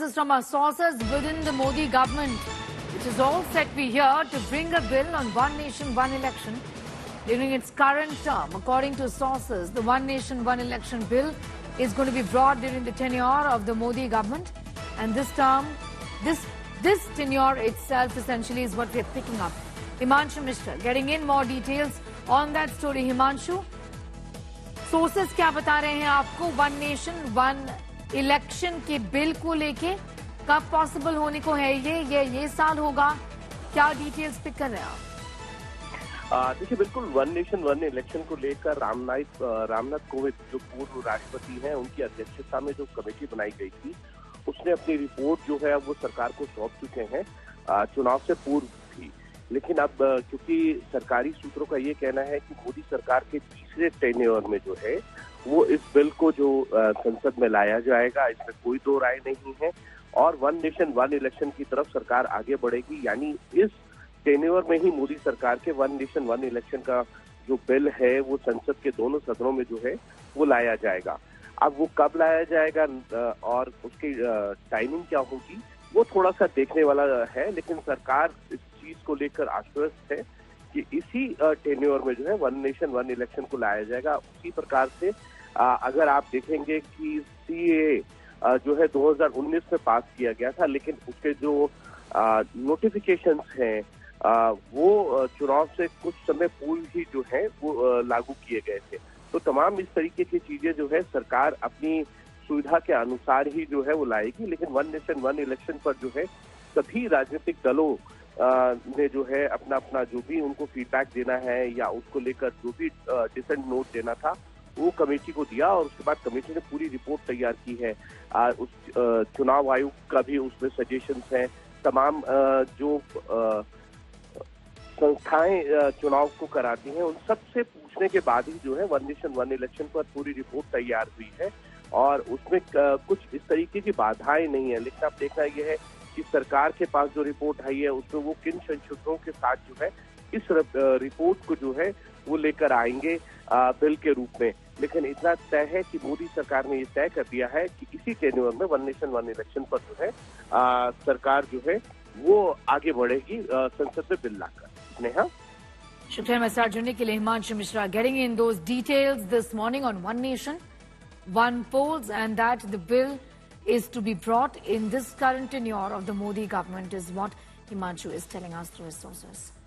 is from our sources within the Modi government, which is all set, we hear, to bring a bill on One Nation, One Election during its current term. According to sources, the One Nation, One Election bill is going to be brought during the tenure of the Modi government. And this term, this tenure itself essentially is what we are picking up. Himanshu Mishra getting in more details on that story. Himanshu, sources क्या बता रहे हैं आपको one nation one election के bill को लेके? कब possible होने को है ये साल होगा? क्या डिटेल्स पिक कर रहे हैं आप? देखिए, बिल्कुल वन नेशन वन इलेक्शन को लेकर रामनाथ कोविंद जो पूर्व राष्ट्रपति हैं, उनकी अध्यक्षता में जो कमेटी बनाई गई थी, उसने अपनी रिपोर्ट जो है वो सरकार को सौंप चुके हैं चुनाव से पूर्व भी। लेकिन अब क्योंकि सरकारी सूत्रों का ये कहना है कि मोदी सरकार के तीसरे टेन्योर में जो है वो इस बिल को जो संसद में लाया जाएगा, इसमें कोई दो राय नहीं है और वन नेशन वन इलेक्शन की तरफ सरकार आगे बढ़ेगी। यानी इस टेन्योर में ही मोदी सरकार के वन नेशन वन इलेक्शन का जो बिल है वो संसद के दोनों सदनों में जो है वो लाया जाएगा। अब वो कब लाया जाएगा और उसकी टाइमिंग क्या होगी वो थोड़ा सा देखने वाला है, लेकिन सरकार इस चीज को लेकर आश्वस्त है कि इसी टेन्योर में जो है वन नेशन वन इलेक्शन को लाया जाएगा। उसी प्रकार से अगर आप देखेंगे कि सीएए जो है 2019 में पास किया गया था, लेकिन उसके जो नोटिफिकेशंस हैं वो चुनाव से कुछ समय पूर्व ही जो है वो लागू किए गए थे। तो तमाम इस तरीके की चीजें जो है सरकार अपनी सुविधा के अनुसार ही जो है वो लाएगी। लेकिन वन नेशन वन इलेक्शन पर जो है सभी राजनीतिक दलों ने जो है अपना अपना जो भी उनको फीडबैक देना है या उसको लेकर जो भी डिसेंट नोट देना था वो कमेटी को दिया और उसके बाद कमेटी ने पूरी रिपोर्ट तैयार की है। उस चुनाव आयोग का भी उसमें सजेशंस हैं। तमाम जो संस्थाएं चुनाव को कराती हैं उन सबसे पूछने के बाद ही जो है वन नेशन वन इलेक्शन पर पूरी रिपोर्ट तैयार हुई है और उसमें कुछ इस तरीके की बाधाएं नहीं है। लेकिन अब देखना यह है कि सरकार के पास जो रिपोर्ट आई है उसमें वो किन संशोधनों के साथ जो है इस रिपोर्ट को जो है वो लेकर आएंगे बिल के रूप में। लेकिन इतना तय है कि मोदी सरकार ने ये तय कर दिया है कि इसी टेन्योर में वन नेशन वन इलेक्शन पर जो है सरकार जो है वो आगे बढ़ेगी संसद में बिल लाकर। नेहा, शुक्रिया मेरे साथ जुड़ने के लिए। Himanshu Mishra getting in those details this morning on one nation one polls and that the bill is to be brought in this current tenure of the Modi government is what Himanshu is telling us through his sources.